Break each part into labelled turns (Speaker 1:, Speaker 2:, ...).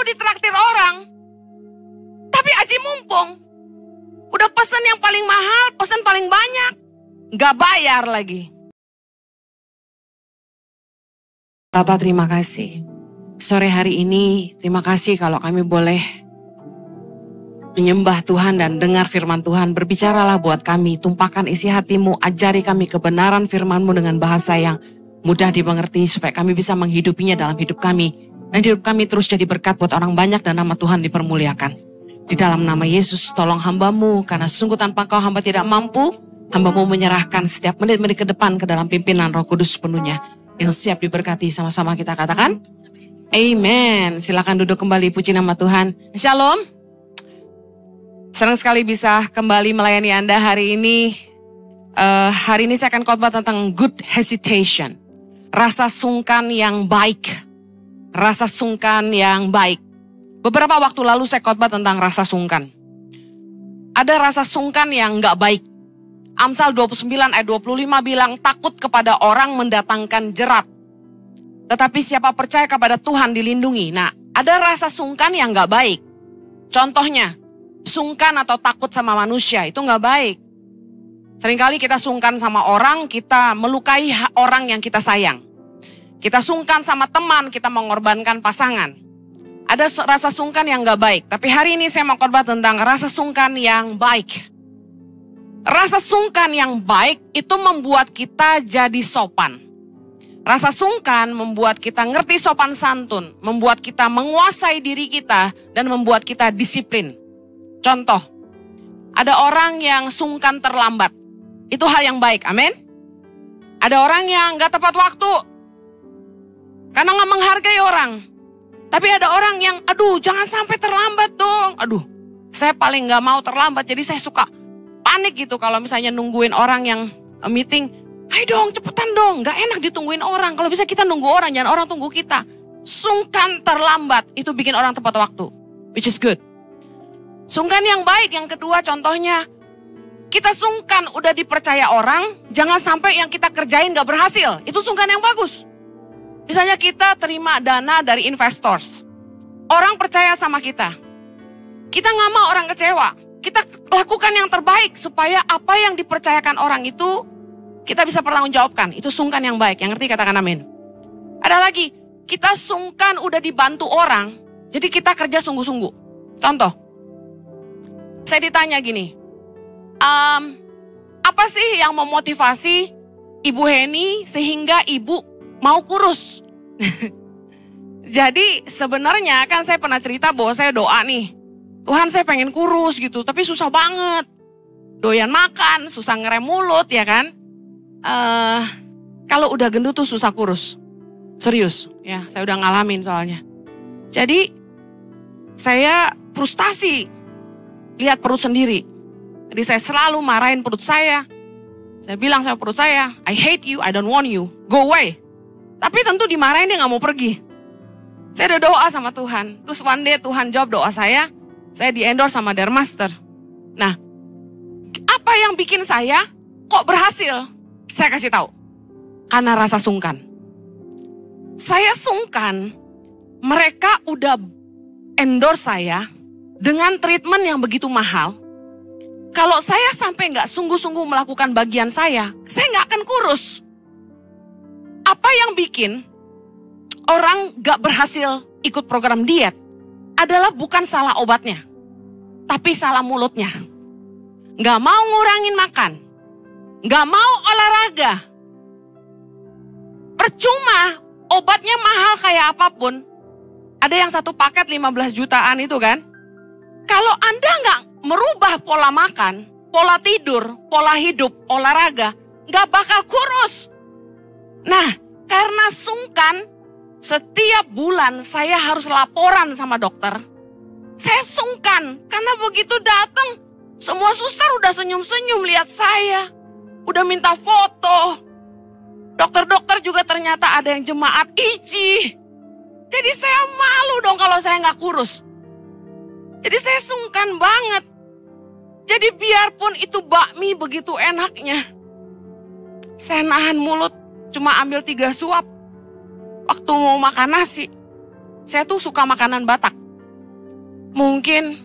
Speaker 1: ditraktir orang. Tapi aji mumpung. Udah pesen yang paling mahal, pesen paling banyak. Gak bayar lagi. Bapak terima kasih. Sore hari ini terima kasih kalau kami boleh menyembah Tuhan dan dengar firman Tuhan. Berbicaralah buat kami, tumpahkan isi hatimu, ajari kami kebenaran firman-Mu dengan bahasa yang mudah dimengerti supaya kami bisa menghidupinya dalam hidup kami. Dan hidup kami terus jadi berkat buat orang banyak dan nama Tuhan dipermuliakan. Di dalam nama Yesus tolong hamba-Mu karena sungguh tanpa Engkau hamba tidak mampu. Hamba-Mu menyerahkan setiap menit-menit ke depan ke dalam pimpinan Roh Kudus sepenuhnya. Yang siap diberkati, sama-sama kita katakan. Amen. Silakan duduk kembali, puji nama Tuhan. Shalom. Senang sekali bisa kembali melayani Anda hari ini. Hari ini saya akan khotbah tentang good hesitation. Rasa sungkan yang baik. Rasa sungkan yang baik. Beberapa waktu lalu saya khotbah tentang rasa sungkan. Ada rasa sungkan yang gak baik. Amsal 29 ayat 25 bilang takut kepada orang mendatangkan jerat. Tetapi siapa percaya kepada Tuhan dilindungi. Nah, ada rasa sungkan yang gak baik. Contohnya, sungkan atau takut sama manusia, itu gak baik. Seringkali kita sungkan sama orang, kita melukai orang yang kita sayang. Kita sungkan sama teman, kita mengorbankan pasangan. Ada rasa sungkan yang gak baik. Tapi hari ini saya mau khotbah tentang rasa sungkan yang baik. Rasa sungkan yang baik itu membuat kita jadi sopan. Rasa sungkan membuat kita ngerti sopan santun, membuat kita menguasai diri kita, dan membuat kita disiplin. Contoh, ada orang yang sungkan terlambat. Itu hal yang baik, amin. Ada orang yang gak tepat waktu, karena gak menghargai orang. Tapi ada orang yang, aduh jangan sampai terlambat dong. Aduh, saya paling gak mau terlambat, jadi saya suka panik gitu kalau misalnya nungguin orang yang meeting. Ayo dong, cepetan dong, gak enak ditungguin orang. Kalau bisa kita nunggu orang, jangan orang tunggu kita. Sungkan terlambat, itu bikin orang tepat waktu, which is good. Sungkan yang baik, yang kedua contohnya, kita sungkan udah dipercaya orang, jangan sampai yang kita kerjain gak berhasil. Itu sungkan yang bagus. Misalnya kita terima dana dari investors. Orang percaya sama kita. Kita gak mau orang kecewa. Kita lakukan yang terbaik supaya apa yang dipercayakan orang itu kita bisa pertanggungjawabkan. Itu sungkan yang baik, yang ngerti katakan amin. Ada lagi, kita sungkan udah dibantu orang, jadi kita kerja sungguh-sungguh. Contoh, saya ditanya gini, apa sih yang memotivasi Ibu Heni sehingga Ibu mau kurus? Jadi sebenarnya kan saya pernah cerita bahwa saya doa nih, Tuhan saya pengen kurus gitu, tapi susah banget. Doyan makan, susah ngerem mulut ya kan. Kalau udah gendut tuh susah kurus. Serius ya, saya udah ngalamin soalnya. Jadi saya frustasi lihat perut sendiri. Jadi saya selalu marahin perut saya. Saya bilang sama perut saya, I hate you, I don't want you, go away. Tapi tentu dimarahin dia gak mau pergi. Saya udah doa sama Tuhan. Terus one day Tuhan jawab doa saya di endorse sama Dermaster. Nah, apa yang bikin saya kok berhasil? Saya kasih tahu. Karena rasa sungkan. Saya sungkan, mereka udah endorse saya dengan treatment yang begitu mahal. Kalau saya sampai nggak sungguh-sungguh melakukan bagian saya nggak akan kurus. Apa yang bikin orang nggak berhasil ikut program diet adalah bukan salah obatnya, tapi salah mulutnya. Nggak mau ngurangin makan, nggak mau olahraga. Percuma, obatnya mahal kayak apapun. Ada yang satu paket 15 jutaan itu kan. Kalau Anda nggak merubah pola makan, pola tidur, pola hidup, olahraga, nggak bakal kurus. Nah, karena sungkan, setiap bulan saya harus laporan sama dokter. Saya sungkan, karena begitu datang, semua suster udah senyum-senyum lihat saya. Udah minta foto. Dokter-dokter juga ternyata ada yang jemaat iji. Jadi saya malu dong kalau saya nggak kurus. Jadi saya sungkan banget. Jadi biarpun itu bakmi begitu enaknya, saya nahan mulut, cuma ambil 3 suap. Waktu mau makan nasi, saya tuh suka makanan Batak. Mungkin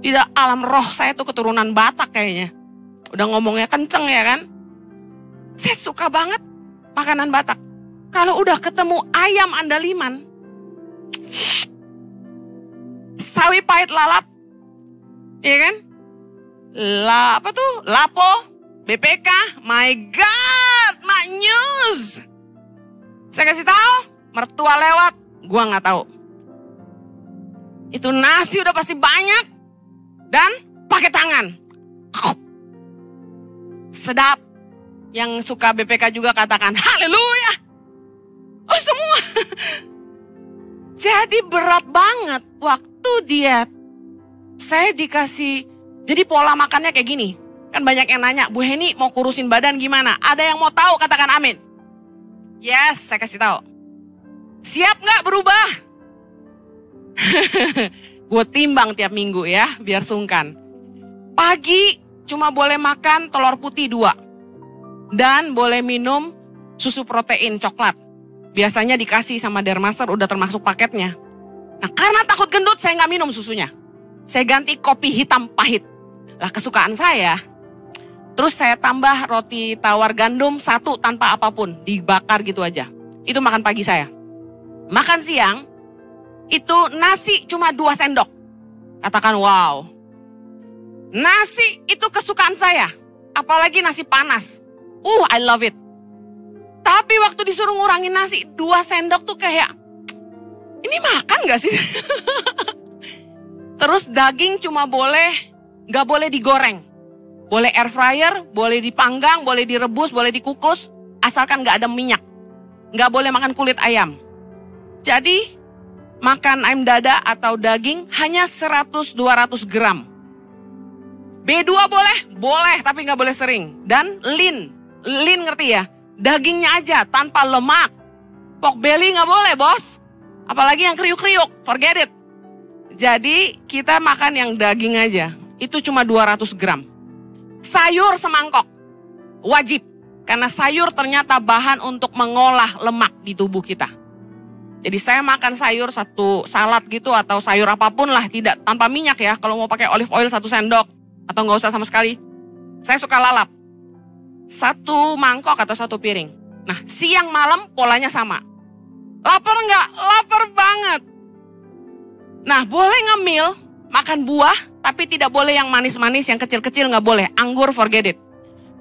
Speaker 1: tidak, alam roh saya tuh keturunan Batak kayaknya. Udah ngomongnya kenceng ya kan. Saya suka banget makanan Batak. Kalau udah ketemu ayam andaliman, sawi pahit lalap, ya kan? Lapo, BPK, my God, mak news. Saya kasih tahu, mertua lewat, gua nggak tahu. Itu nasi udah pasti banyak dan pakai tangan. Sedap. Yang suka BPK juga katakan haleluya. Oh semua. Jadi berat banget waktu diet. Saya dikasih, jadi pola makannya kayak gini. Kan banyak yang nanya, Bu Heni mau kurusin badan gimana? Ada yang mau tahu katakan amin. Yes, saya kasih tahu. Siap nggak berubah? Gue timbang tiap minggu ya, biar sungkan. Pagi cuma boleh makan telur putih 2. Dan boleh minum susu protein coklat. Biasanya dikasih sama Dermaster, udah termasuk paketnya. Nah karena takut gendut saya nggak minum susunya. Saya ganti kopi hitam pahit. Lah kesukaan saya. Terus saya tambah roti tawar gandum 1 tanpa apapun. Dibakar gitu aja. Itu makan pagi saya. Makan siang, itu nasi cuma 2 sendok. Katakan wow. Nasi itu kesukaan saya. Apalagi nasi panas. I love it. Tapi waktu disuruh ngurangin nasi, 2 sendok tuh kayak, ini makan gak sih? Terus daging cuma gak boleh digoreng. Boleh air fryer, boleh dipanggang, boleh direbus, boleh dikukus, asalkan gak ada minyak. Gak boleh makan kulit ayam. Jadi, makan ayam dada atau daging hanya 100-200 gram. B2 boleh, tapi gak boleh sering. Dan lean ngerti ya? Dagingnya aja tanpa lemak. Pork belly gak boleh bos. Apalagi yang kriuk-kriuk, forget it. Jadi kita makan yang daging aja. Itu cuma 200 gram. Sayur semangkok, wajib. Karena sayur ternyata bahan untuk mengolah lemak di tubuh kita. Jadi saya makan sayur 1 salad gitu atau sayur apapun lah, tidak tanpa minyak ya. Kalau mau pakai olive oil 1 sendok atau nggak usah sama sekali. Saya suka lalap. 1 mangkok atau 1 piring. Nah siang malam polanya sama. Lapar nggak? Lapar banget. Nah boleh ngemil, makan buah, tapi tidak boleh yang manis-manis, yang kecil-kecil nggak boleh. Anggur forget it.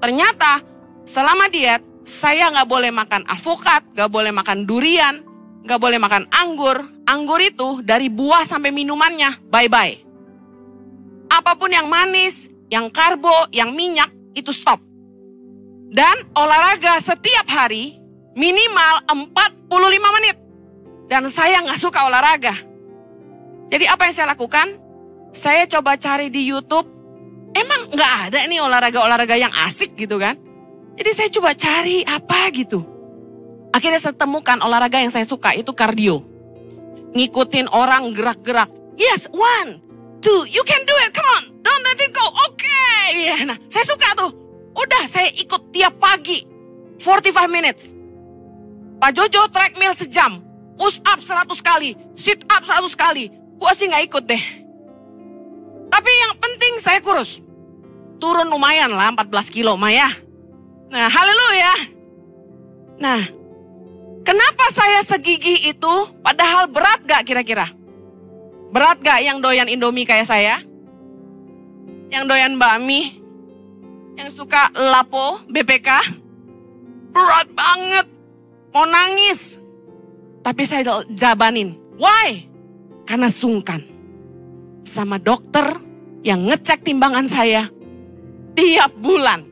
Speaker 1: Ternyata selama diet, saya nggak boleh makan alpukat, nggak boleh makan durian, nggak boleh makan anggur. Anggur itu dari buah sampai minumannya, bye-bye. Apapun yang manis, yang karbo, yang minyak, itu stop. Dan olahraga setiap hari minimal 45 menit. Dan saya nggak suka olahraga. Jadi apa yang saya lakukan? Saya coba cari di YouTube. Emang nggak ada nih olahraga-olahraga yang asik gitu kan? Jadi saya coba cari apa gitu. Akhirnya saya temukan olahraga yang saya suka, itu kardio. Ngikutin orang gerak-gerak. Yes, 1, 2, you can do it, come on, don't let it go, okay. Yeah, nah, saya suka tuh. Udah, saya ikut tiap pagi, 45 minutes. Pak Jojo treadmill sejam, push up 100 kali, sit up 100 kali. Gua sih gak ikut deh. Tapi yang penting saya kurus. Turun lumayan lah, 14 kilo Maya. Nah, haleluya. Nah, kenapa saya segigih itu? Padahal berat gak kira-kira? Berat gak yang doyan Indomie kayak saya? Yang doyan bakmi? Yang suka lapo, BPK? Berat banget. Mau nangis. Tapi saya jabanin. Why? Karena sungkan. Sama dokter yang ngecek timbangan saya tiap bulan.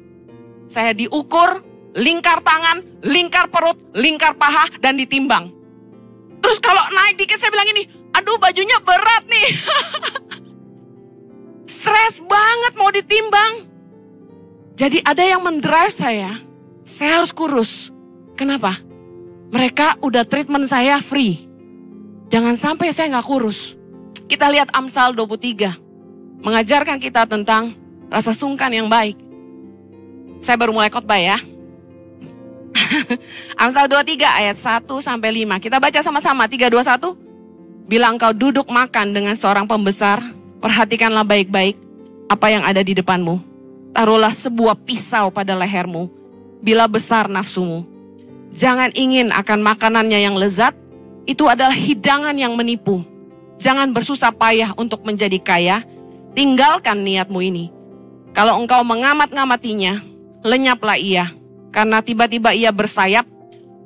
Speaker 1: Saya diukur, lingkar tangan, lingkar perut, lingkar paha, dan ditimbang. Terus kalau naik dikit saya bilang ini, aduh bajunya berat nih. Stres banget mau ditimbang. Jadi ada yang mendrive saya harus kurus. Kenapa? Mereka udah treatment saya free. Jangan sampai saya nggak kurus. Kita lihat Amsal 23. Mengajarkan kita tentang rasa sungkan yang baik. Saya baru mulai khotbah ya. Amsal 23 ayat 1-5. Kita baca sama-sama, 3, 2, 1. Bila engkau duduk makan dengan seorang pembesar, perhatikanlah baik-baik apa yang ada di depanmu. Taruhlah sebuah pisau pada lehermu, bila besar nafsumu. Jangan ingin akan makanannya yang lezat, itu adalah hidangan yang menipu. Jangan bersusah payah untuk menjadi kaya, tinggalkan niatmu ini. Kalau engkau mengamat-ngamatinya, lenyaplah ia, karena tiba-tiba ia bersayap,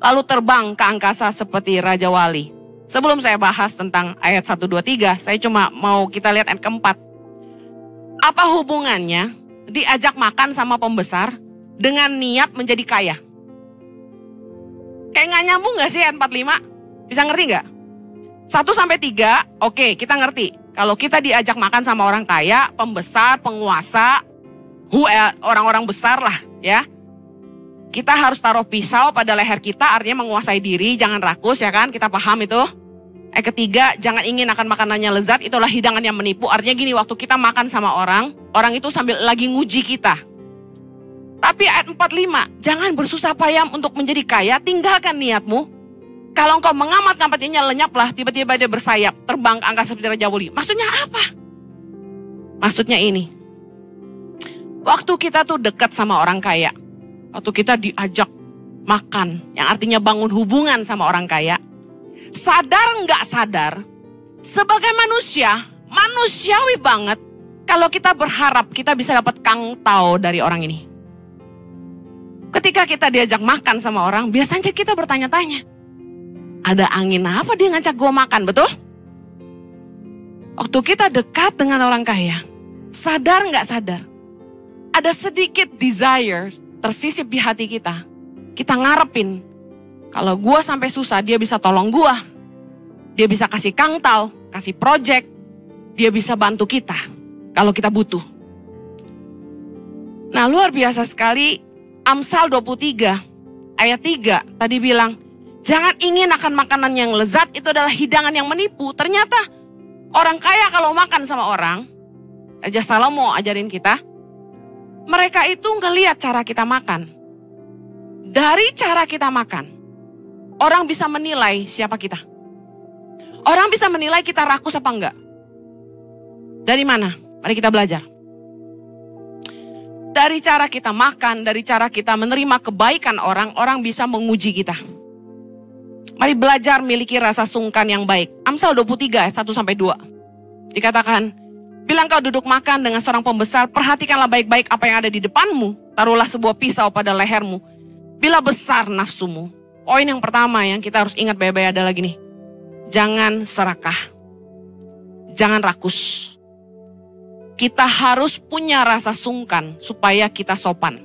Speaker 1: lalu terbang ke angkasa seperti Raja Wali. Sebelum saya bahas tentang ayat 1, 2, 3, saya cuma mau kita lihat ayat keempat. Apa hubungannya diajak makan sama pembesar dengan niat menjadi kaya? Kayak gak nyambung gak sih ayat 45? Bisa ngerti gak? 1-3, oke, kita ngerti. Kalau kita diajak makan sama orang kaya, pembesar, penguasa, orang-orang besar lah ya. Kita harus taruh pisau pada leher kita, artinya menguasai diri, jangan rakus ya kan, kita paham itu. Ketiga, jangan ingin akan makanannya lezat, itulah hidangan yang menipu. Artinya gini, waktu kita makan sama orang itu sambil lagi nguji kita. Tapi ayat 45, jangan bersusah payah untuk menjadi kaya, tinggalkan niatmu. Kalau engkau mengamat-ngamatinya, lenyaplah, tiba-tiba dia bersayap, terbang ke angkasa seperti Raja Wali. Maksudnya apa? Maksudnya ini, waktu kita tuh dekat sama orang kaya, waktu kita diajak makan, yang artinya bangun hubungan sama orang kaya, sadar nggak sadar, sebagai manusia, manusiawi banget, kalau kita berharap kita bisa dapat kangtau dari orang ini. Ketika kita diajak makan sama orang, biasanya kita bertanya-tanya, ada angin apa dia ngajak gue makan, betul? Waktu kita dekat dengan orang kaya, sadar nggak sadar, ada sedikit desire tersisip di hati kita. Kita ngarepin, kalau gue sampai susah, dia bisa tolong gue. Dia bisa kasih kangtau, kasih project. Dia bisa bantu kita kalau kita butuh. Nah, luar biasa sekali. Amsal 23 ayat 3 tadi bilang, jangan ingin akan makanan yang lezat, itu adalah hidangan yang menipu. Ternyata orang kaya kalau makan sama orang, Raja Salomo ajarin kita, mereka itu ngelihat cara kita makan. Dari cara kita makan, orang bisa menilai siapa kita. Orang bisa menilai kita rakus apa enggak. Dari mana? Mari kita belajar. Dari cara kita makan, dari cara kita menerima kebaikan orang, orang bisa menguji kita. Mari belajar miliki rasa sungkan yang baik. Amsal 23 ayat 1-2. Dikatakan, bila engkau duduk makan dengan seorang pembesar, perhatikanlah baik-baik apa yang ada di depanmu. Taruhlah sebuah pisau pada lehermu. Bila besar nafsumu. Poin yang pertama yang kita harus ingat baik-baik adalah gini. Jangan serakah. Jangan rakus. Kita harus punya rasa sungkan supaya kita sopan.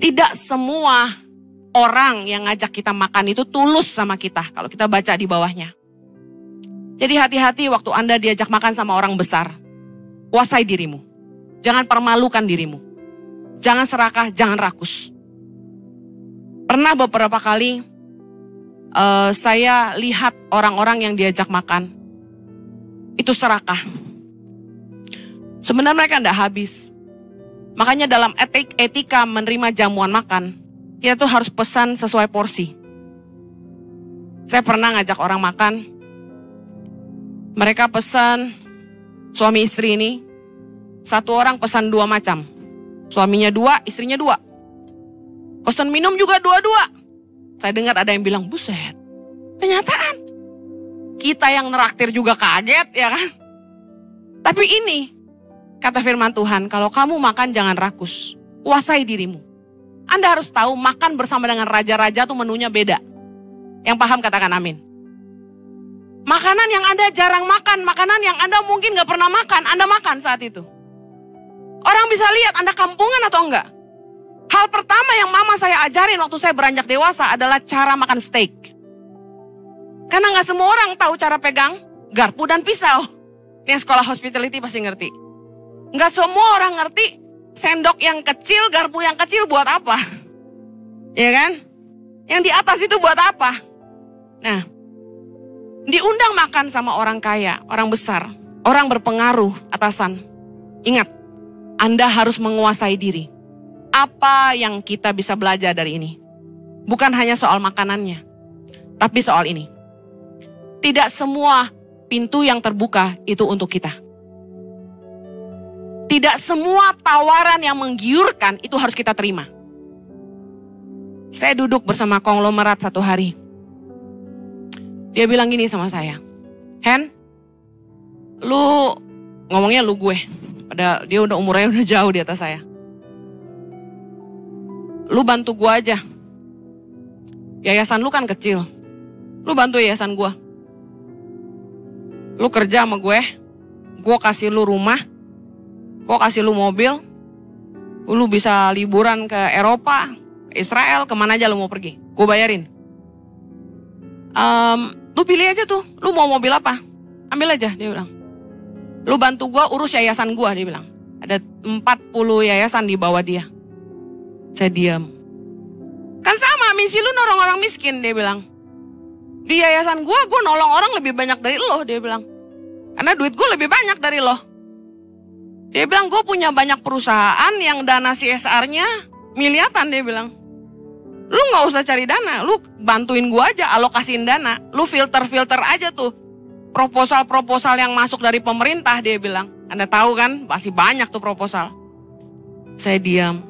Speaker 1: Tidak semua orang yang ngajak kita makan itu tulus sama kita. Kalau kita baca di bawahnya. Jadi hati-hati waktu Anda diajak makan sama orang besar. Kuasai dirimu. Jangan permalukan dirimu. Jangan serakah, jangan rakus. Pernah beberapa kali saya lihat orang-orang yang diajak makan. Itu serakah. Sebenarnya mereka tidak habis. Makanya dalam etika menerima jamuan makan, kita tuh harus pesan sesuai porsi. Saya pernah ngajak orang makan, mereka pesan, suami istri ini, satu orang pesan 2 macam. Suaminya 2, istrinya 2. Pesan minum juga 2-2. Saya dengar ada yang bilang, buset, kenyataan. Kita yang neraktir juga kaget ya kan. Tapi ini, kata firman Tuhan, kalau kamu makan jangan rakus. Kuasai dirimu. Anda harus tahu makan bersama dengan raja-raja tuh menunya beda. Yang paham katakan amin. Makanan yang Anda jarang makan, makanan yang Anda mungkin gak pernah makan, Anda makan saat itu. Orang bisa lihat Anda kampungan atau enggak. Hal pertama yang mama saya ajarin waktu saya beranjak dewasa adalah cara makan steak. Karena gak semua orang tahu cara pegang garpu dan pisau. Yang sekolah hospitality pasti ngerti. Gak semua orang ngerti sendok yang kecil, garpu yang kecil buat apa. Ya kan? Yang di atas itu buat apa? Nah, diundang makan sama orang kaya, orang besar, orang berpengaruh, atasan. Ingat, Anda harus menguasai diri. Apa yang kita bisa belajar dari ini? Bukan hanya soal makanannya, tapi soal ini. Tidak semua pintu yang terbuka itu untuk kita. Tidak semua tawaran yang menggiurkan itu harus kita terima. Saya duduk bersama konglomerat satu hari. Dia bilang gini sama saya, Hen, lu ngomongnya lu gue. Padahal dia udah umurnya udah jauh di atas saya. Lu bantu gue aja. Yayasan lu kan kecil. Lu bantu yayasan gue. Lu kerja sama gue kasih lu rumah, gue kasih lu mobil, lu bisa liburan ke Eropa, ke Israel, kemana aja lu mau pergi, gue bayarin. Lu pilih aja tuh, lu mau mobil apa, ambil aja, dia bilang. Lu bantu gue urus yayasan gue, dia bilang. Ada 40 yayasan di bawah dia. Saya diam. Kan sama, misi lu nolong orang miskin, dia bilang. Di yayasan gue nolong orang lebih banyak dari lo, dia bilang. Karena duit gue lebih banyak dari lo. Dia bilang, gue punya banyak perusahaan yang dana CSR-nya miliaran, dia bilang. Lu gak usah cari dana, lu bantuin gue aja, alokasiin dana. Lu filter-filter aja tuh proposal-proposal yang masuk dari pemerintah, dia bilang. Anda tahu kan, masih banyak tuh proposal. Saya diam.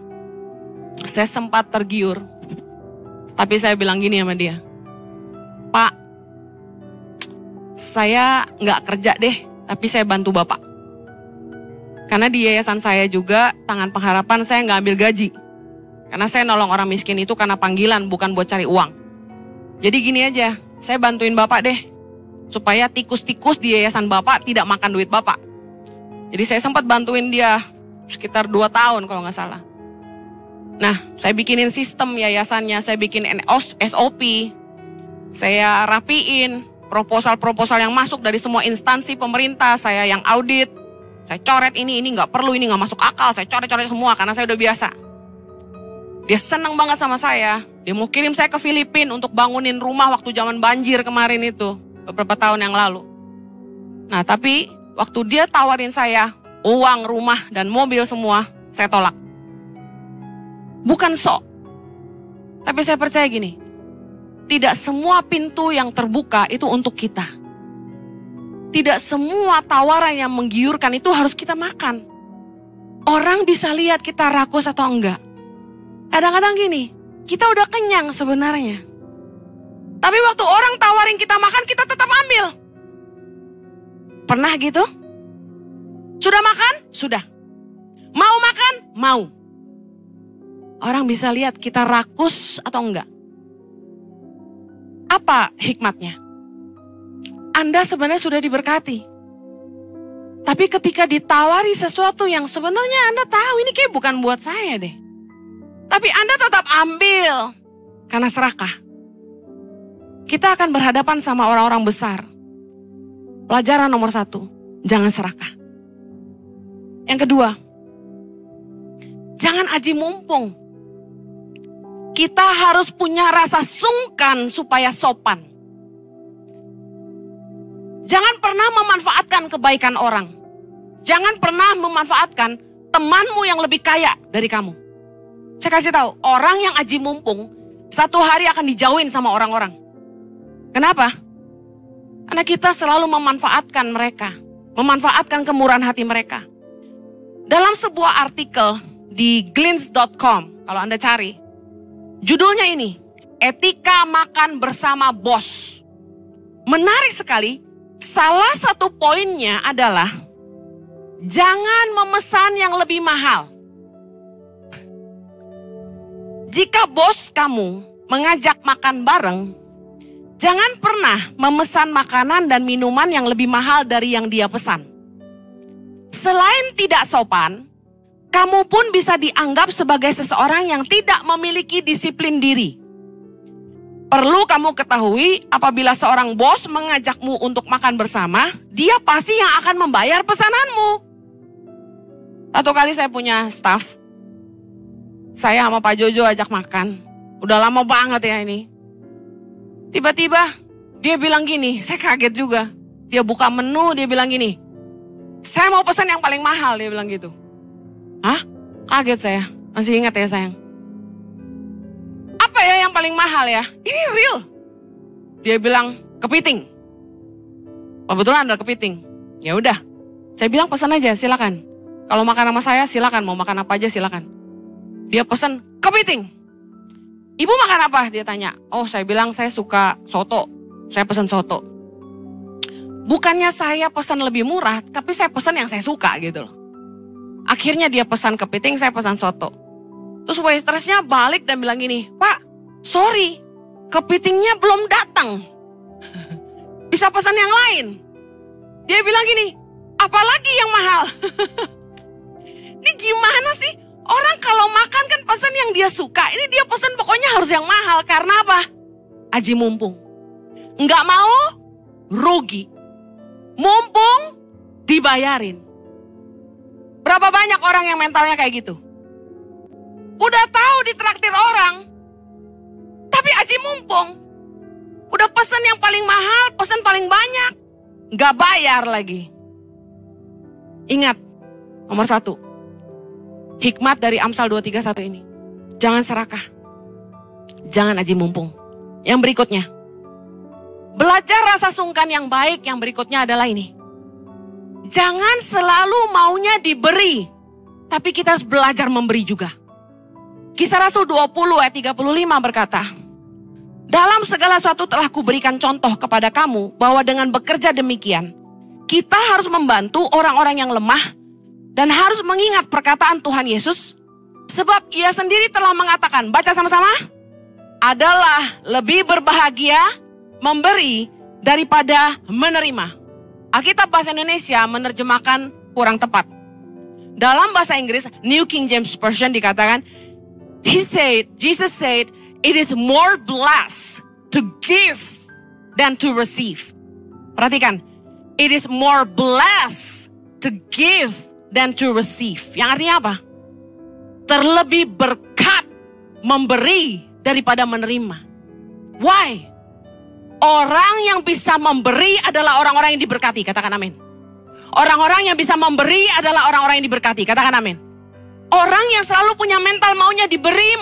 Speaker 1: Saya sempat tergiur. Tapi saya bilang gini sama dia. Pak, saya nggak kerja deh, tapi saya bantu Bapak. Karena di yayasan saya juga, Tangan Pengharapan, saya nggak ambil gaji. Karena saya nolong orang miskin itu karena panggilan, bukan buat cari uang. Jadi gini aja, saya bantuin Bapak deh, supaya tikus-tikus di yayasan Bapak tidak makan duit Bapak. Jadi saya sempat bantuin dia, sekitar 2 tahun kalau nggak salah. Nah, saya bikinin sistem yayasannya, saya bikin SOP, saya rapiin proposal-proposal yang masuk dari semua instansi pemerintah, saya yang audit, saya coret ini nggak perlu, ini nggak masuk akal, saya coret-coret semua karena saya udah biasa. Dia senang banget sama saya, dia mau kirim saya ke Filipina untuk bangunin rumah waktu zaman banjir kemarin itu, beberapa tahun yang lalu. Nah tapi waktu dia tawarin saya uang, rumah, dan mobil semua, saya tolak. Bukan sok, tapi saya percaya gini, tidak semua pintu yang terbuka itu untuk kita. Tidak semua tawaran yang menggiurkan itu harus kita makan. Orang bisa lihat kita rakus atau enggak. Kadang-kadang gini, kita udah kenyang sebenarnya. Tapi waktu orang tawarin kita makan, kita tetap ambil. Pernah gitu? Sudah makan? Sudah. Mau makan? Mau. Orang bisa lihat kita rakus atau enggak. Apa hikmatnya? Anda sebenarnya sudah diberkati. Tapi ketika ditawari sesuatu yang sebenarnya Anda tahu ini kayak bukan buat saya deh. Tapi Anda tetap ambil karena serakah. Kita akan berhadapan sama orang-orang besar. Pelajaran nomor 1, jangan serakah. Yang kedua, jangan aji mumpung. Kita harus punya rasa sungkan supaya sopan. Jangan pernah memanfaatkan kebaikan orang. Jangan pernah memanfaatkan temanmu yang lebih kaya dari kamu. Saya kasih tahu, orang yang aji mumpung, satu hari akan dijauhin sama orang-orang. Kenapa? Karena kita selalu memanfaatkan mereka. Memanfaatkan kemurahan hati mereka. Dalam sebuah artikel di glints.com, kalau Anda cari, judulnya ini, etika makan bersama bos. Menarik sekali, salah satu poinnya adalah, jangan memesan yang lebih mahal. Jika bos kamu mengajak makan bareng, jangan pernah memesan makanan dan minuman yang lebih mahal dari yang dia pesan. Selain tidak sopan, kamu pun bisa dianggap sebagai seseorang yang tidak memiliki disiplin diri. Perlu kamu ketahui, apabila seorang bos mengajakmu untuk makan bersama, dia pasti yang akan membayar pesananmu. Satu kali saya punya staff, saya sama Pak Jojo ajak makan. Udah lama banget ya ini. Tiba-tiba dia bilang gini, saya kaget juga. Dia buka menu, dia bilang gini, saya mau pesan yang paling mahal, dia bilang gitu. Hah? Kaget saya, masih ingat ya sayang. Apa ya yang paling mahal ya? Ini real. Dia bilang kepiting. Kebetulan ada kepiting. Ya udah, saya bilang pesan aja, silakan. Kalau makan sama saya silakan, mau makan apa aja silakan. Dia pesan kepiting. Ibu makan apa? Dia tanya. Oh, saya bilang saya suka soto. Saya pesan soto. Bukannya saya pesan lebih murah, tapi saya pesan yang saya suka gitu loh. Akhirnya dia pesan kepiting, saya pesan soto. Terus waitressnya balik dan bilang gini, Pak, sorry, kepitingnya belum datang. Bisa pesan yang lain. Dia bilang gini, apalagi yang mahal? Ini gimana sih? Orang kalau makan kan pesan yang dia suka. Ini dia pesan pokoknya harus yang mahal. Karena apa? Aji mumpung. Nggak mau, rugi. Mumpung, dibayarin. Berapa banyak orang yang mentalnya kayak gitu? Udah tahu ditraktir orang, tapi aji mumpung. Udah pesan yang paling mahal, pesan paling banyak. Nggak bayar lagi. Ingat, nomor 1. Hikmat dari Amsal 231 ini. Jangan serakah. Jangan aji mumpung. Yang berikutnya. Belajar rasa sungkan yang baik, yang berikutnya adalah ini. Jangan selalu maunya diberi. Tapi kita harus belajar memberi juga. Kisah Rasul 20 ayat 35 berkata. Dalam segala sesuatu telah kuberikan contoh kepada kamu. Bahwa dengan bekerja demikian. Kita harus membantu orang-orang yang lemah. Dan harus mengingat perkataan Tuhan Yesus. Sebab ia sendiri telah mengatakan, baca sama-sama. Adalah lebih berbahagia memberi daripada menerima. Alkitab bahasa Indonesia menerjemahkan kurang tepat. Dalam bahasa Inggris, New King James Version dikatakan, Jesus said, it is more blessed to give than to receive. Perhatikan, it is more blessed to give than to receive. Yang artinya apa? Terlebih berkat memberi daripada menerima. Why? Orang yang bisa memberi adalah orang-orang yang diberkati. Katakan amin. Orang-orang yang bisa memberi adalah orang-orang yang diberkati. Katakan amin. Orang yang selalu punya mental maunya diberi,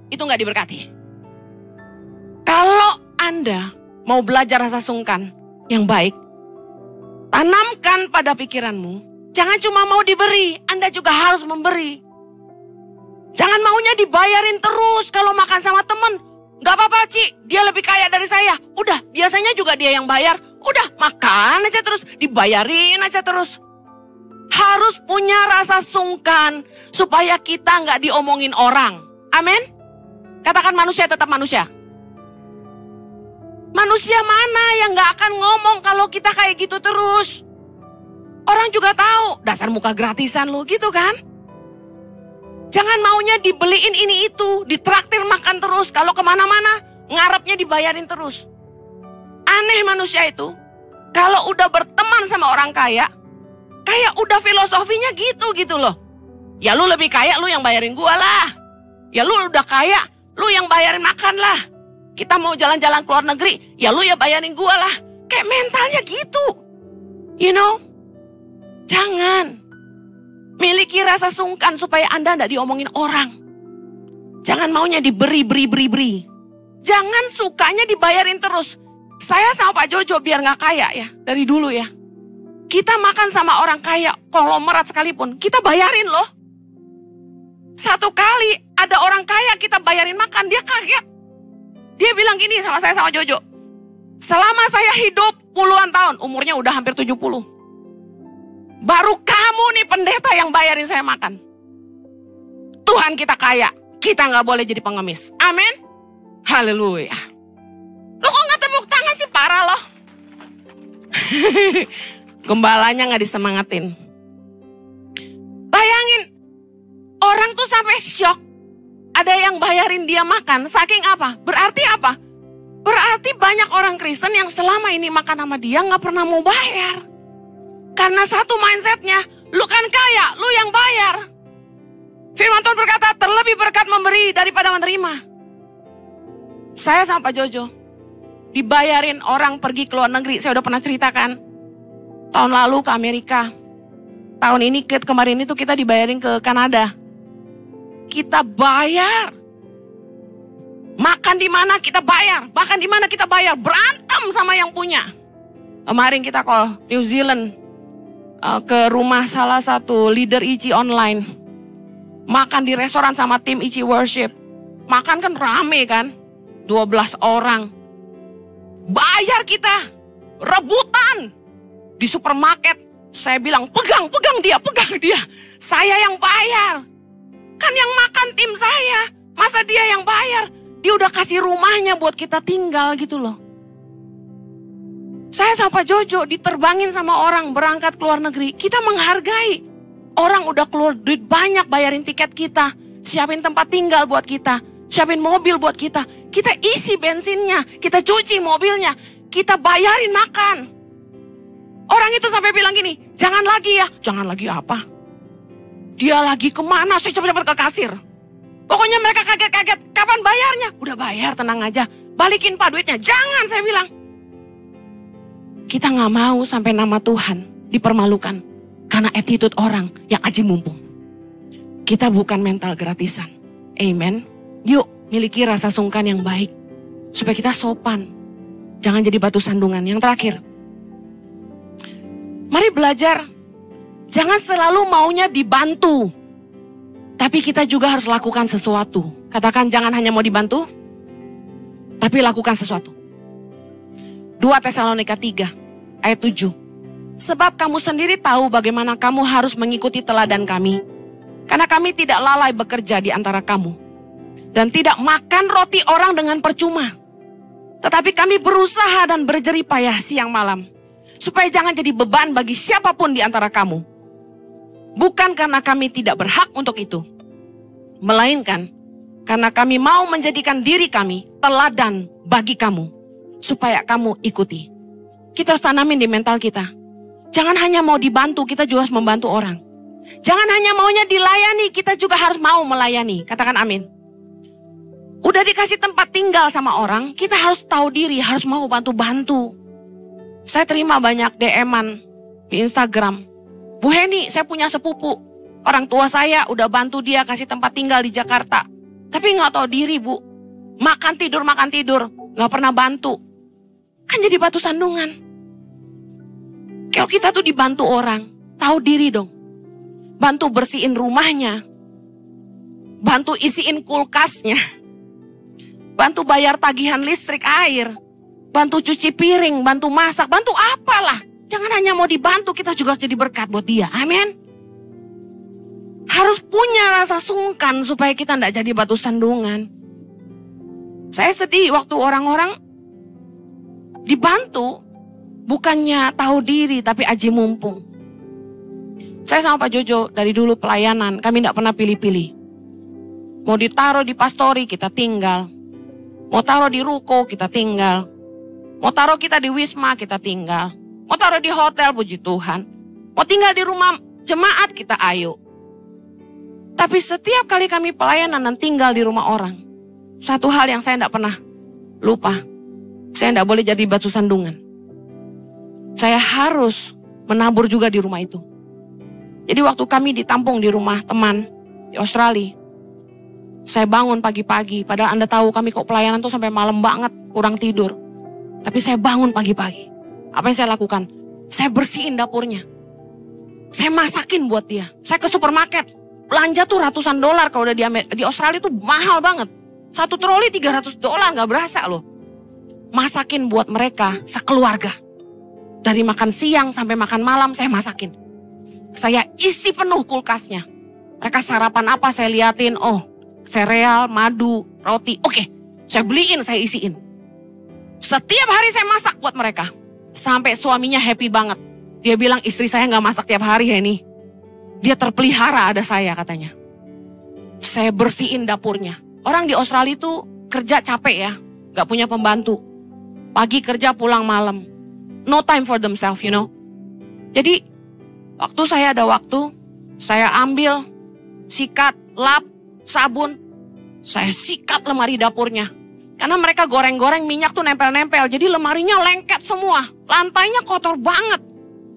Speaker 1: itu gak diberkati. Kalau Anda mau belajar rasa sungkan yang baik, tanamkan pada pikiranmu, jangan cuma mau diberi, Anda juga harus memberi. Jangan maunya dibayarin terus kalau makan sama temen. Gak apa-apa Ci, dia lebih kaya dari saya. Udah, biasanya juga dia yang bayar. Udah, makan aja terus, dibayarin aja terus. Harus punya rasa sungkan supaya kita gak diomongin orang. Amin? Katakan manusia tetap manusia. Manusia mana yang gak akan ngomong kalau kita kayak gitu terus? Orang juga tahu, dasar muka gratisan lo gitu kan. Jangan maunya dibeliin ini itu, ditraktir makan terus. Kalau kemana-mana, ngarepnya dibayarin terus. Aneh manusia itu, kalau udah berteman sama orang kaya, kayak udah filosofinya gitu loh. Ya lu lebih kaya, lu yang bayarin gua lah. Ya lu udah kaya, lu yang bayarin makan lah. Kita mau jalan-jalan ke luar negeri, ya lu ya bayarin gua lah. Kayak mentalnya gitu. You know? Jangan. Miliki rasa sungkan supaya Anda tidak diomongin orang. Jangan maunya diberi. Jangan sukanya dibayarin terus. Saya sama Pak Jojo biar gak kaya ya, dari dulu ya. Kita makan sama orang kaya, konglomerat sekalipun, kita bayarin loh. Satu kali ada orang kaya kita bayarin makan, dia kaget. Dia bilang gini sama saya sama Jojo. Selama saya hidup puluhan tahun, umurnya udah hampir 70. Baru kamu nih pendeta yang bayarin saya makan. Tuhan kita kaya, kita gak boleh jadi pengemis. Amin. Haleluya. Lo kok gak tepuk tangan sih, parah loh. Gembalanya gak disemangatin. Bayangin, orang tuh sampai syok. Ada yang bayarin dia makan, saking apa? Berarti apa? Berarti banyak orang Kristen yang selama ini makan sama dia gak pernah mau bayar. Karena satu mindsetnya, lu kan kaya, lu yang bayar. Firman Tuhan berkata, terlebih berkat memberi daripada menerima. Saya sama Pak Jojo, dibayarin orang pergi ke luar negeri. Saya udah pernah ceritakan. Tahun lalu ke Amerika. Tahun ini, kemarin itu kita dibayarin ke Kanada. Kita bayar. Makan di mana kita bayar. Makan di mana kita bayar. Berantem sama yang punya. Kemarin kita ke New Zealand, ke rumah salah satu leader ICI online. Makan di restoran sama tim ICI Worship. Makan kan rame kan, 12 orang. Bayar kita, rebutan di supermarket. Saya bilang, pegang dia. Saya yang bayar. Kan yang makan tim saya, masa dia yang bayar? Dia udah kasih rumahnya buat kita tinggal gitu loh. Saya sama Pak Jojo diterbangin sama orang berangkat ke luar negeri. Kita menghargai. Orang udah keluar duit banyak bayarin tiket kita. Siapin tempat tinggal buat kita. Siapin mobil buat kita. Kita isi bensinnya. Kita cuci mobilnya. Kita bayarin makan. Orang itu sampai bilang gini, jangan lagi ya. Jangan lagi apa? Dia lagi kemana? Saya cepet-cepet ke kasir. Pokoknya mereka kaget-kaget. Kapan bayarnya? Udah bayar, tenang aja. Balikin Pak duitnya. Jangan, saya bilang. Kita gak mau sampai nama Tuhan dipermalukan. Karena attitude orang yang aji mumpung. Kita bukan mental gratisan. Amen. Yuk, miliki rasa sungkan yang baik. Supaya kita sopan. Jangan jadi batu sandungan. Yang terakhir. Mari belajar. Jangan selalu maunya dibantu. Tapi kita juga harus lakukan sesuatu. Katakan jangan hanya mau dibantu. Tapi lakukan sesuatu. 2 Tesalonika 3 ayat 7. Sebab kamu sendiri tahu bagaimana kamu harus mengikuti teladan kami. Karena kami tidak lalai bekerja di antara kamu. Dan tidak makan roti orang dengan percuma. Tetapi kami berusaha dan berjerih payah siang malam. Supaya jangan jadi beban bagi siapapun di antara kamu. Bukan karena kami tidak berhak untuk itu. Melainkan karena kami mau menjadikan diri kami teladan bagi kamu. Supaya kamu ikuti. Kita harus tanamin di mental kita. Jangan hanya mau dibantu, kita juga harus membantu orang. Jangan hanya maunya dilayani, kita juga harus mau melayani. Katakan amin. Udah dikasih tempat tinggal sama orang, kita harus tahu diri, harus mau bantu-bantu. Saya terima banyak DM-an di Instagram. Bu Heni, saya punya sepupu. Orang tua saya udah bantu dia kasih tempat tinggal di Jakarta. Tapi gak tahu diri bu. Makan tidur, gak pernah bantu. Kan jadi batu sandungan. Kalau kita tuh dibantu orang, tahu diri dong. Bantu bersihin rumahnya. Bantu isiin kulkasnya. Bantu bayar tagihan listrik air. Bantu cuci piring, bantu masak, bantu apalah. Jangan hanya mau dibantu, kita juga harus jadi berkat buat dia. Amin. Harus punya rasa sungkan supaya kita tidak jadi batu sandungan. Saya sedih waktu orang-orang dibantu, bukannya tahu diri tapi aji mumpung. Saya sama Pak Jojo dari dulu pelayanan, kami tidak pernah pilih-pilih. Mau ditaruh di pastori, kita tinggal. Mau taruh di ruko, kita tinggal. Mau taruh kita di Wisma, kita tinggal. Mau taruh di hotel, puji Tuhan. Mau tinggal di rumah jemaat, kita ayo. Tapi setiap kali kami pelayanan dan tinggal di rumah orang, satu hal yang saya tidak pernah lupa. Saya tidak boleh jadi batu sandungan. Saya harus menabur juga di rumah itu. Jadi waktu kami ditampung di rumah teman di Australia, saya bangun pagi-pagi. Padahal Anda tahu kami kok pelayanan tuh sampai malam banget, kurang tidur. Tapi saya bangun pagi-pagi. Apa yang saya lakukan? Saya bersihin dapurnya. Saya masakin buat dia. Saya ke supermarket. Belanja tuh ratusan dolar kalau udah di Australia tuh mahal banget. Satu troli $300 gak berasa loh. Masakin buat mereka sekeluarga. Dari makan siang sampai makan malam saya masakin. Saya isi penuh kulkasnya. Mereka sarapan apa saya liatin. Oh sereal, madu, roti. Oke, saya beliin, saya isiin. Setiap hari saya masak buat mereka. Sampai suaminya happy banget. Dia bilang istri saya gak masak tiap hari Heni. Dia terpelihara ada saya katanya. Saya bersihin dapurnya. Orang di Australia itu kerja capek ya. Gak punya pembantu. Pagi kerja pulang malam. No time for themselves you know. Jadi waktu saya ada waktu. Saya ambil sikat, lap, sabun. Saya sikat lemari dapurnya. Karena mereka goreng-goreng minyak tuh nempel-nempel. Jadi lemarinya lengket semua. Lantainya kotor banget.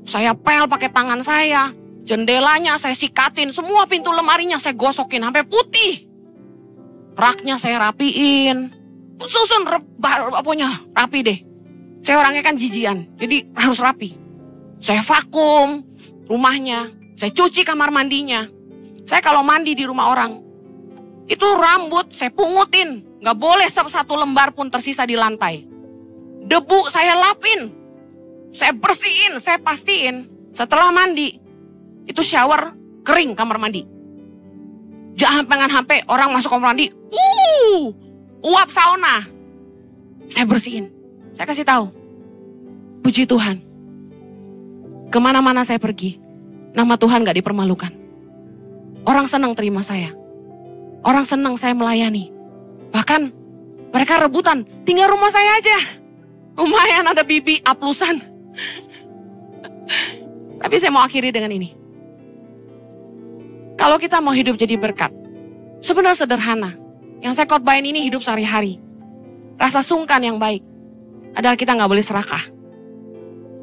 Speaker 1: Saya pel pakai tangan saya. Jendelanya saya sikatin. Semua pintu lemarinya saya gosokin sampai putih. Raknya saya rapiin. Susun rapi deh. Saya orangnya kan jijian, jadi harus rapi. Saya vakum rumahnya, saya cuci kamar mandinya. Saya kalau mandi di rumah orang, itu rambut saya pungutin. Gak boleh satu lembar pun tersisa di lantai. Debu saya lapin, saya bersihin, saya pastiin. Setelah mandi, itu shower, kering kamar mandi. Jangan sampai orang masuk kamar mandi, uap sauna. Saya bersihin, saya kasih tahu. Puji Tuhan, kemana-mana saya pergi, nama Tuhan gak dipermalukan. Orang senang terima saya. Orang senang saya melayani. Bahkan mereka rebutan, tinggal rumah saya aja. Lumayan ada bibi aplusan. Tapi saya mau akhiri dengan ini. Kalau kita mau hidup jadi berkat, sebenarnya sederhana. Yang saya khotbahin ini hidup sehari-hari. Rasa sungkan yang baik adalah kita gak boleh serakah.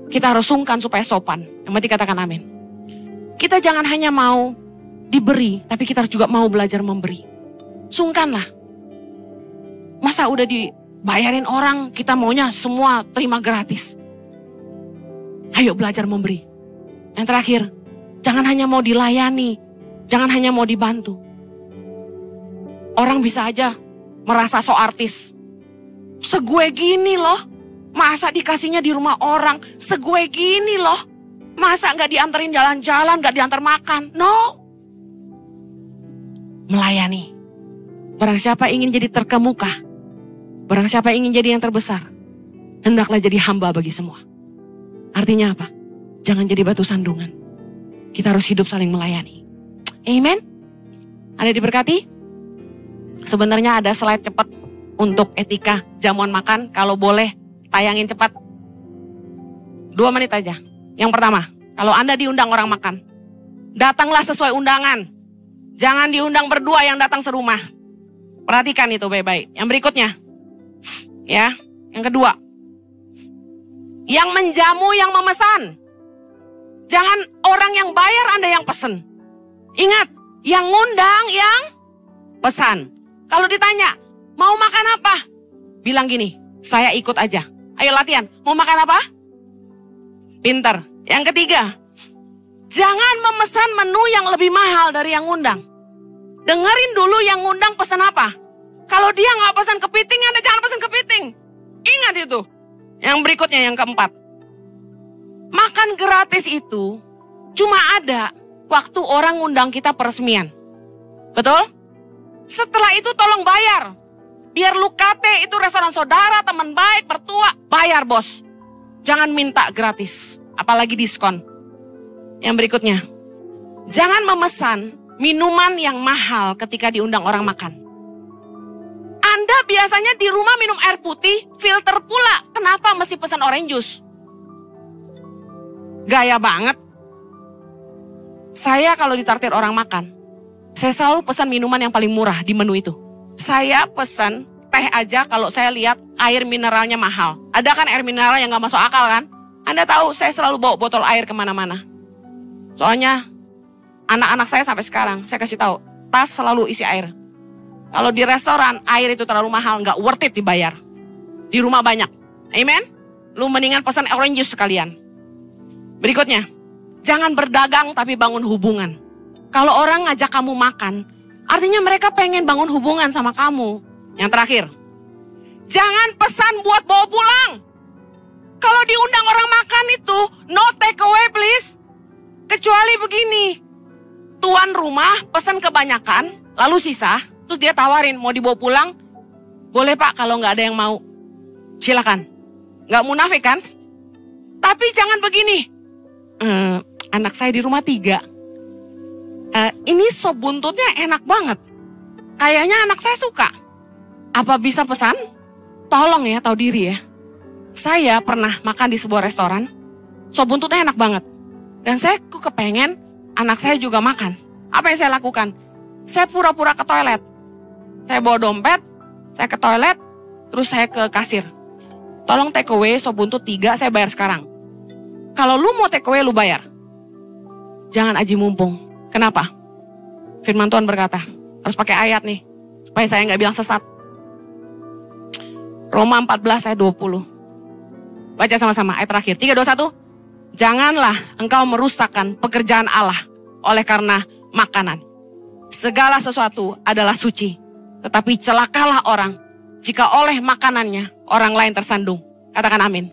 Speaker 1: Kita harus sungkan supaya sopan. Yang penting katakan amin. Kita jangan hanya mau diberi, tapi kita juga mau belajar memberi. Sungkanlah. Masa udah dibayarin orang, kita maunya semua terima gratis. Ayo belajar memberi. Yang terakhir, jangan hanya mau dilayani, jangan hanya mau dibantu. Orang bisa aja merasa so artis. Segue gini loh, masa dikasihnya di rumah orang, segue gini loh. Masa gak dianterin jalan-jalan, gak diantar makan, no. Melayani. Barang siapa ingin jadi terkemuka, barang siapa ingin jadi yang terbesar, hendaklah jadi hamba bagi semua. Artinya apa? Jangan jadi batu sandungan. Kita harus hidup saling melayani. Amen. Ada diberkati? Sebenarnya ada slide cepat untuk etika jamuan makan. Kalau boleh tayangin cepat. 2 menit aja. Yang pertama, kalau Anda diundang orang makan, datanglah sesuai undangan. Jangan diundang berdua yang datang serumah. Perhatikan itu baik-baik. Yang berikutnya, ya, yang kedua, yang menjamu yang memesan. Jangan orang yang bayar Anda yang pesen. Ingat, yang ngundang yang pesan. Kalau ditanya, mau makan apa? Bilang gini, saya ikut aja. Ayo latihan, mau makan apa? Pinter. Yang ketiga, jangan memesan menu yang lebih mahal dari yang ngundang. Dengerin dulu yang ngundang pesan apa. Kalau dia nggak pesan kepiting, Anda jangan pesan kepiting. Ingat itu. Yang berikutnya, yang keempat. Makan gratis itu cuma ada waktu orang ngundang kita peresmian. Betul? Setelah itu tolong bayar. Biar lu kate itu restoran saudara, teman baik, mertua, bayar bos. Jangan minta gratis, apalagi diskon. Yang berikutnya, jangan memesan minuman yang mahal ketika diundang orang makan. Anda biasanya di rumah minum air putih, filter pula. Kenapa mesti pesan orange juice? Gaya banget. Saya kalau ditraktir orang makan, saya selalu pesan minuman yang paling murah di menu itu. Saya pesan teh aja kalau saya lihat air mineralnya mahal. Ada kan air mineral yang gak masuk akal kan? Anda tahu saya selalu bawa botol air kemana-mana. Soalnya anak-anak saya sampai sekarang, saya kasih tahu, tas selalu isi air. Kalau di restoran, air itu terlalu mahal, gak worth it dibayar. Di rumah banyak. Amen? Lu mendingan pesan orange juice sekalian. Berikutnya, jangan berdagang tapi bangun hubungan. Kalau orang ngajak kamu makan, artinya mereka pengen bangun hubungan sama kamu. Yang terakhir, jangan pesan buat bawa pulang. Kalau diundang orang makan itu, no take away please. Kecuali begini, tuan rumah pesan kebanyakan, lalu sisa, terus dia tawarin mau dibawa pulang. Boleh pak kalau nggak ada yang mau, silakan. Nggak munafik kan? Tapi jangan begini. Anak saya di rumah 3. Ini sop buntutnya enak banget. Kayaknya anak saya suka. Apa bisa pesan? Tolong ya, tahu diri ya. Saya pernah makan di sebuah restoran. Sop buntutnya enak banget. Dan saya kepengen anak saya juga makan. Apa yang saya lakukan? Saya pura-pura ke toilet. Saya bawa dompet, saya ke toilet, terus saya ke kasir. Tolong take away sop buntut 3, saya bayar sekarang. Kalau lu mau take away, lu bayar. Jangan aji mumpung. Kenapa? Firman Tuhan berkata, harus pakai ayat nih, supaya saya nggak bilang sesat. Roma 14 ayat 20. Baca sama-sama ayat terakhir. 3, 2, 1. Janganlah engkau merusakkan pekerjaan Allah oleh karena makanan. Segala sesuatu adalah suci. Tetapi celakalah orang jika oleh makanannya orang lain tersandung. Katakan amin.